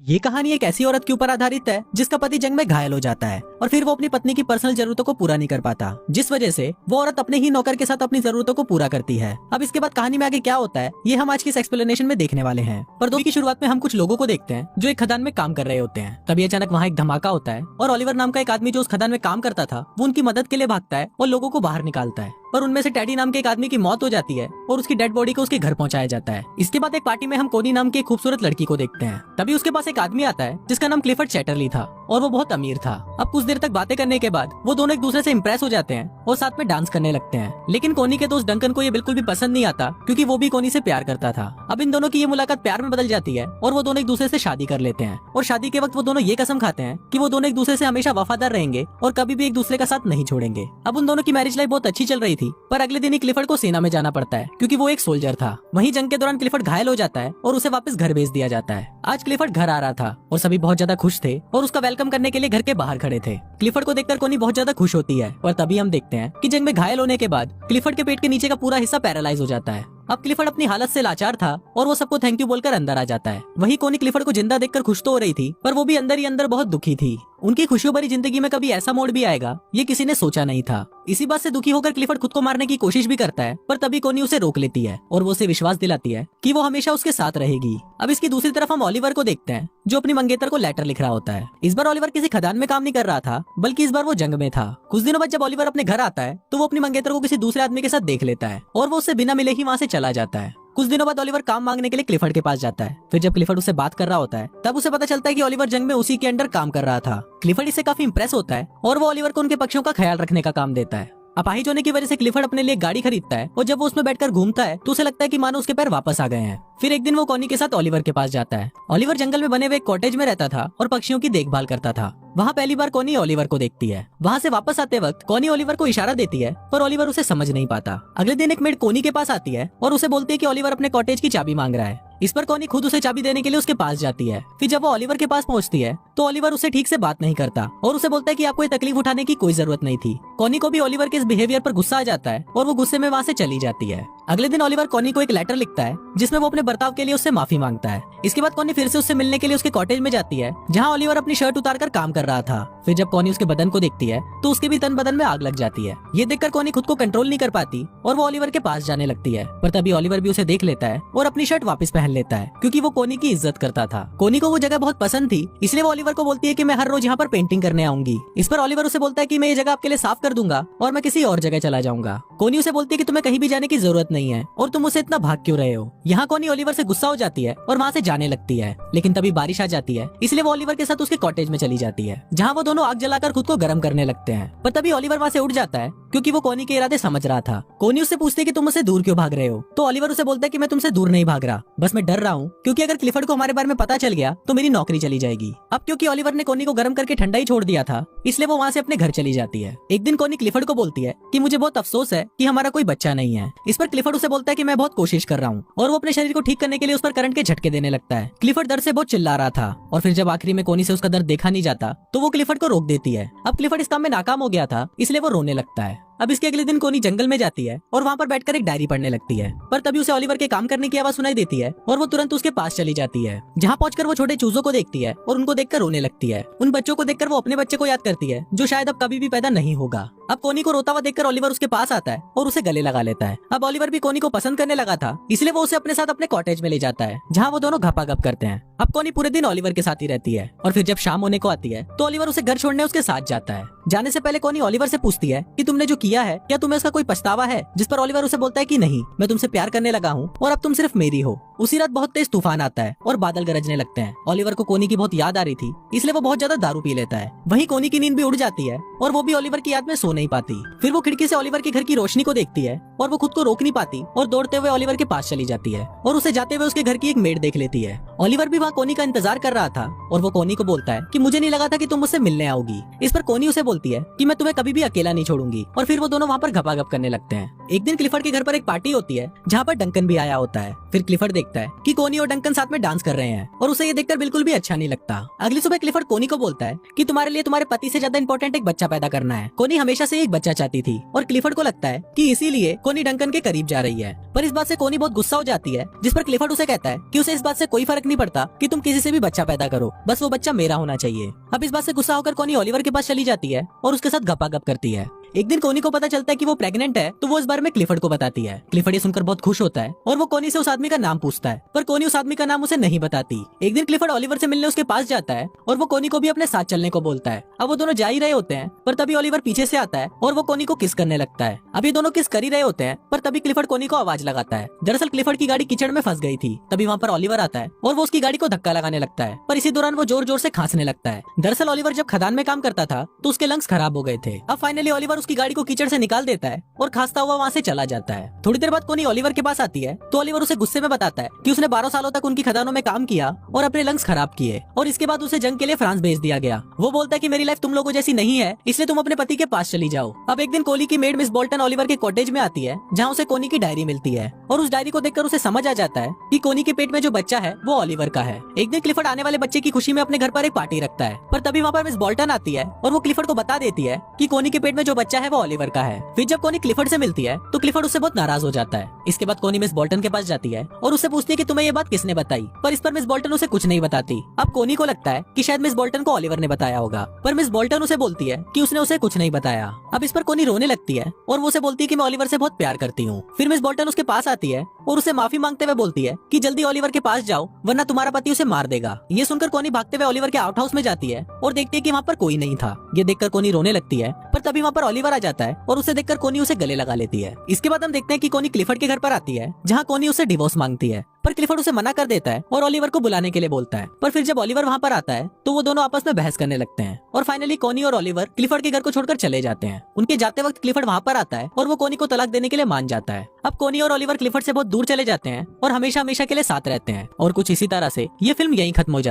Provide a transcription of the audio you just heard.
ये कहानी एक ऐसी औरत के ऊपर आधारित है जिसका पति जंग में घायल हो जाता है और फिर वो अपनी पत्नी की पर्सनल जरूरतों को पूरा नहीं कर पाता, जिस वजह से वो औरत अपने ही नौकर के साथ अपनी जरूरतों को पूरा करती है। अब इसके बाद कहानी में आगे क्या होता है ये हम आज की इस एक्सप्लेनेशन में देखने वाले हैं। पर दोनों की शुरुआत में हम कुछ लोगों को देखते हैं जो एक खदान में काम कर रहे होते हैं। तभी अचानक वहाँ एक धमाका होता है और ओलिवर नाम का एक आदमी जो उस खदान में काम करता था वो उनकी मदद के लिए भागता है और लोगों को बाहर निकालता है। और उनमें से टैडी नाम के एक आदमी की मौत हो जाती है और उसकी डेड बॉडी को उसके घर पहुंचाया जाता है। इसके बाद एक पार्टी में हम कोनी नाम की एक खूबसूरत लड़की को देखते हैं। तभी उसके पास एक आदमी आता है जिसका नाम क्लिफर्ड चैटरली था और वो बहुत अमीर था। अब कुछ देर तक बातें करने के बाद वो दोनों एक दूसरे से इम्प्रेस हो जाते हैं और साथ में डांस करने लगते हैं। लेकिन कोनी के दोस्त डंकन को ये बिल्कुल भी पसंद नहीं आता क्योंकि वो भी कोनी से प्यार करता था। अब इन दोनों की ये मुलाकात प्यार में बदल जाती है और वो दोनों एक दूसरे से शादी कर लेते हैं। और शादी के वक्त वो दोनों ये कसम खाते हैं कि वो दोनों एक दूसरे से हमेशा वफादार रहेंगे और कभी भी एक दूसरे का साथ नहीं छोड़ेंगे। अब उन दोनों की मैरिज लाइफ बहुत अच्छी चल रही थी, पर अगले दिन क्लिफर्ड को सेना में जाना पड़ता है क्योंकि वो एक सोल्जर था। वहीं जंग के दौरान क्लिफर्ड घायल हो जाता है और उसे वापस घर भेज दिया जाता है। आज क्लिफर्ड घर आ रहा था और सभी बहुत ज्यादा खुश थे और उसका वेलकम करने के लिए घर के बाहर खड़े थे। क्लिफर्ड को देखकर कोनी बहुत ज्यादा खुश होती है और तभी हम देखते हैं कि जंग में घायल होने के बाद क्लिफर्ड के पेट के नीचे का पूरा हिस्सा पैरालाइज हो जाता है। अब क्लिफर्ड अपनी हालत से लाचार था और वो सबको थैंक यू बोलकर अंदर आ जाता है। वहीं कोनी क्लिफर्ड को जिंदा देखकर खुश तो हो रही थी, पर वो भी अंदर ही अंदर बहुत दुखी थी। उनकी खुशियों भरी जिंदगी में कभी ऐसा मोड़ भी आएगा ये किसी ने सोचा नहीं था। इसी बात से दुखी होकर क्लिफर्ड खुद को मारने की कोशिश भी करता है, पर तभी कोनी उसे रोक लेती है और वो उसे विश्वास दिलाती है कि वो हमेशा उसके साथ रहेगी। अब इसकी दूसरी तरफ हम ओलिवर को देखते हैं जो अपनी मंगेतर को लेटर लिख रहा होता है। इस बार ओलिवर किसी खदान में काम नहीं कर रहा था, बल्कि इस बार वो जंग में था। कुछ दिनों बाद जब ओलिवर अपने घर आता है तो वो अपनी मंगेतर को किसी दूसरे आदमी के साथ देख लेता है और वो उससे बिना मिले ही वहाँ से चला जाता है। कुछ दिनों बाद ओलिवर काम मांगने के लिए क्लिफर्ड के पास जाता है। फिर जब क्लिफर्ड उससे बात कर रहा होता है तब उसे पता चलता है कि ओलिवर जंग में उसी के अंडर काम कर रहा था। क्लिफर्ड इससे काफी इंप्रेस होता है और वो ओलिवर को उनके पक्षियों का ख्याल रखने का काम देता है। अपाहिज होने की वजह से क्लिफर्ड अपने लिए गाड़ी खरीदता है और जब वो उसमें बैठकर घूमता है तो उसे लगता है कि मानो उसके पैर वापस आ गए हैं। फिर एक दिन वो कोनी के साथ ओलिवर के पास जाता है। ओलिवर जंगल में बने हुए एक कॉटेज में रहता था और पक्षियों की देखभाल करता था। वहाँ पहली बार कोनी ओलिवर को देखती है। वहाँ से वापस आते वक्त कोनी ओलिवर को इशारा देती है, पर ओलिवर उसे समझ नहीं पाता। अगले दिन एक मेड कोनी के पास आती है और उसे बोलती है कि ओलिवर अपने कॉटेज की चाबी मांग रहा है। इस पर कोनी खुद उसे चाबी देने के लिए उसके पास जाती है। फिर जब वो ओलिवर के पास पहुंचती है तो ओलिवर उसे ठीक से बात नहीं करता और उसे बोलता है कि आपको ये तकलीफ उठाने की कोई जरूरत नहीं थी। कोनी को भी ओलिवर के इस बिहेवियर पर गुस्सा आ जाता है और वो गुस्से में वहाँ से चली जाती है। अगले दिन ओलिवर कोनी को एक लेटर लिखता है जिसमें वो अपने बर्ताव के लिए उससे माफी मांगता है। इसके बाद कोनी फिर से उससे मिलने के लिए उसके कॉटेज में जाती है जहाँ ओलिवर अपनी शर्ट उतारकर काम कर रहा था। फिर जब कोनी उसके बदन को देखती है तो उसके भी तन बदन में आग लग जाती है। ये देखकर कोनी खुद को कंट्रोल नहीं कर पाती और वो ओलिवर के पास जाने लगती है, पर तभी ओलिवर भी उसे देख लेता है और अपनी शर्ट वापस पहन लेता है क्योंकि वो कोनी की इज्जत करता था। कोनी को वो जगह बहुत पसंद थी, इसलिए वो ओलिवर को बोलती है कि मैं हर रोज यहाँ पर पेंटिंग करने आऊंगी। इस पर ओलिवर उसे बोलता है कि मैं ये जगह आपके लिए साफ कर दूंगा और मैं किसी और जगह चला जाऊंगा। कोनी उसे बोलती है कि तुम्हें कहीं भी जाने की जरूरत नहीं है और तुम उसे इतना भाग क्यों रहे हो। यहाँ कोनी ओलिवर से गुस्सा हो जाती है और वहाँ से जाने लगती है, लेकिन तभी बारिश आ जाती है, इसलिए वो ओलिवर के साथ उसके कॉटेज में चली जाती है जहाँ वो दोनों आग जलाकर खुद को गर्म करने लगते हैं। पर तभी ओलिवर वहाँ से उठ जाता है क्योंकि वो कोनी के इरादे समझ रहा था। कोनी उससे पूछती है कि तुम मुझसे दूर क्यों भाग रहे हो, तो ओलिवर उसे बोलता है कि मैं तुमसे दूर नहीं भाग रहा, बस मैं डर रहा हूँ क्योंकि अगर क्लिफर्ड को हमारे बारे में पता चल गया तो मेरी नौकरी चली जाएगी। अब क्योंकि ओलिवर ने कोनी को गर्म करके ठंडा ही छोड़ दिया था, इसलिए वो वहाँ से अपने घर चली जाती है। एक दिन कोनी क्लिफर्ड को बोलती है कि मुझे बहुत अफसोस है कि हमारा कोई बच्चा नहीं है। इस पर क्लिफर्ड उसे बोलता है कि मैं बहुत कोशिश कर रहा हूँ और वो अपने शरीर को ठीक करने के लिए उस पर करंट के झटके देने लगता है। क्लिफर्ड दर्द से बहुत चिल्ला रहा था और फिर जब आखिरी में कोनी से उसका दर्द देखा नहीं जाता तो वो क्लिफर्ड को रोक देती है। अब क्लिफर्ड इस काम में नाकाम हो गया था, इसलिए वो रोने लगता है। अब इसके अगले दिन कोनी जंगल में जाती है और वहाँ पर बैठकर एक डायरी पढ़ने लगती है, पर तभी उसे ओलिवर के काम करने की आवाज सुनाई देती है और वो तुरंत उसके पास चली जाती है। जहाँ पहुंचकर वो छोटे चूजों को देखती है और उनको देखकर रोने लगती है। उन बच्चों को देखकर वो अपने बच्चे को याद करती है जो शायद अब कभी भी पैदा नहीं होगा। अब कोनी को रोता हुआ देखकर ओलिवर उसके पास आता है और उसे गले लगा लेता है। अब ओलिवर भी कोनी को पसंद करने लगा था, इसलिए वो उसे अपने साथ अपने कॉटेज में ले जाता है जहाँ वो दोनों घपाघप करते हैं। अब कोनी पूरे दिन ओलिवर के साथ ही रहती है और फिर जब शाम होने को आती है तो ओलिवर उसे घर छोड़ने उसके साथ जाता है। जाने से पहले कोनी ओलिवर से पूछती है कि तुमने जो किया है क्या तुम्हें उसका कोई पछतावा है, जिस पर ओलिवर उसे बोलता है कि नहीं, मैं तुमसे प्यार करने लगा हूँ और अब तुम सिर्फ मेरी हो। उसी रात बहुत तेज तूफान आता है और बादल गरजने लगते हैं। ओलिवर को कोनी की बहुत याद आ रही थी, इसलिए वो बहुत ज्यादा दारू पी लेता है। वहीं कोनी की नींद भी उड़ जाती है और वो भी ओलिवर की याद में सो नहीं पाती। फिर वो खिड़की से ओलिवर के घर की रोशनी को देखती है और वो खुद को रोक नहीं पाती और दौड़ते हुए ओलिवर के पास चली जाती है और उसे जाते हुए उसके घर की एक मेड देख लेती है। ओलिवर भी वहाँ कोनी का इंतजार कर रहा था और वो कोनी को बोलता है कि मुझे नहीं लगा था कि तुम मुझसे मिलने आओगी। इस पर कोनी उसे बोलती है कि मैं तुम्हें कभी भी अकेला नहीं छोड़ूंगी और फिर वो दोनों वहाँ पर घपाघप करने लगते हैं। एक दिन क्लिफर्ड के घर पर एक पार्टी होती है जहाँ पर डंकन भी आया होता है। फिर क्लिफर्ड देखता है कि कोनी और डंकन साथ में डांस कर रहे हैं और उसे ये देखकर बिल्कुल भी अच्छा नहीं लगता। अगली सुबह क्लिफर्ड कोनी को बोलता है कि तुम्हारे लिए तुम्हारे पति से ज्यादा इंपॉर्टेंट एक बच्चा पैदा करना है। कोनी हमेशा से एक बच्चा चाहती थी और क्लिफर्ड को लगता है कि इसीलिए कोनी डंकन के करीब जा रही है। पर इस बात से कोनी बहुत गुस्सा हो जाती है, जिस पर क्लिफर्ड उसे कहता है कि उसे इस बात से कोई फर्क नहीं पड़ता कि तुम किसी से भी बच्चा पैदा करो, बस वो बच्चा मेरा होना चाहिए। अब इस बात से गुस्सा होकर कोनी ओलिवर के पास चली जाती है और उसके साथ गपागप करती है। एक दिन कोनी को पता चलता है कि वो प्रेग्नेंट है, तो वो इस बारे में क्लिफर्ड को बताती है। क्लिफर्ड ये सुनकर बहुत खुश होता है और वो कोनी से उस आदमी का नाम पूछता है, पर कोनी उस आदमी का नाम उसे नहीं बताती। एक दिन क्लिफर्ड ओलिवर से मिलने उसके पास जाता है और वो कोनी को भी अपने साथ चलने को बोलता है। अब वो दोनों जा ही रहे होते हैं, पर तभी ओलिवर पीछे से आता है और वो कोनी को किस करने लगता है। अब ये दोनों किस कर ही रहे होते हैं, पर तभी क्लिफर्ड कोनी को आवाज लगाता है। दरअसल क्लिफर्ड की गाड़ी कीचड़ में फंस गई थी। तभी वहाँ पर ओलिवर आता है और वो उसकी गाड़ी को धक्का लगाने लगता है, पर इसी दौरान वो जोर जोर से खांसने लगता है। दरअसल ओलिवर जब खदान में काम करता था तो उसके लंग्स खराब हो गए थे। अब फाइनली ओलिवर उसकी गाड़ी को कीचड़ से निकाल देता है और खांसता हुआ वहाँ से चला जाता है। थोड़ी देर बाद कोनी ओलिवर के पास आती है तो ओलिवर उसे गुस्से में बताता है कि उसने 12 सालों तक उनकी खदानों में काम किया और अपने लंग्स खराब किए और इसके बाद उसे जंग के लिए फ्रांस भेज दिया गया। वो बोलता है कि मेरी लाइफ तुम लोगों जैसी नहीं है, इसलिए तुम अपने पति के पास चली जाओ। अब एक दिन कोली की मेड मिस बोल्टन ओलिवर के कॉटेज में आती है, जहाँ उसे कोनी की डायरी मिलती है और उस डायरी को देखकर उसे समझ आ जाता है कि कोनी के पेट में जो बच्चा है वो ओलिवर का है। एक दिन क्लिफर्ड आने वाले बच्चे की खुशी में अपने घर पर एक पार्टी रखता है, पर तभी वहाँ पर मिस बोल्टन आती है और वो क्लिफर्ड को बता देती है कि कोनी के पेट में जो बच्चा है वो ओलिवर का है। फिर जब कोनी क्लिफर्ड से मिलती है तो क्लिफर्ड उससे बहुत नाराज हो जाता है। इसके बाद कोनी मिस बोल्टन के पास जाती है और उससे पूछती है कि तुम्हें ये बात किसने बताई, पर इस पर मिस बोल्टन उसे कुछ नहीं बताती। अब कोनी को लगता है कि शायद मिस बोल्टन को ओलिवर ने बताया होगा, पर मिस बोल्टन उसे बोलती है कि उसने उसे कुछ नहीं बताया। अब इस पर कोनी रोने लगती है और वो उसे बोलती है कि मैं ओलिवर से बहुत प्यार करती हूँ। फिर मिस बोल्टन उसके पास आती है और उसे माफी मांगते हुए बोलती है कि जल्दी ओलिवर के पास जाओ वरना तुम्हारा पति उसे मार देगा। ये सुनकर कोनी भागते हुए ओलिवर के आउट हाउस में जाती है और देखती है कि वहाँ पर कोई नहीं था। ये देखकर कोनी रोने लगती है, पर तभी वहाँ पर ओलिवर आ जाता है और उसे देखकर कोनी उसे गले लगा लेती है। इसके बाद हम देखते हैं कि कोनी क्लिफर्ड के घर पर आती है, जहाँ कोनी उसे डिवोर्स मांगती है, पर क्लिफर्ड उसे मना कर देता है और ओलिवर को बुलाने के लिए बोलता है। पर फिर जब ओलिवर वहाँ पर आता है तो वो दोनों आपस में बहस करने लगते हैं और फाइनली कोनी और ओलिवर क्लिफर्ड के घर को छोड़कर चले जाते हैं। उनके जाते वक्त क्लिफर्ड वहाँ पर आता है और वो कोनी को तलाक देने के लिए मान जाता है। अब कोनी और ओलिवर क्लिफर्ड से बहुत दूर चले जाते हैं और हमेशा हमेशा के लिए साथ रहते हैं और कुछ इसी तरह से ये फिल्म यहीं खत्म हो जाती है।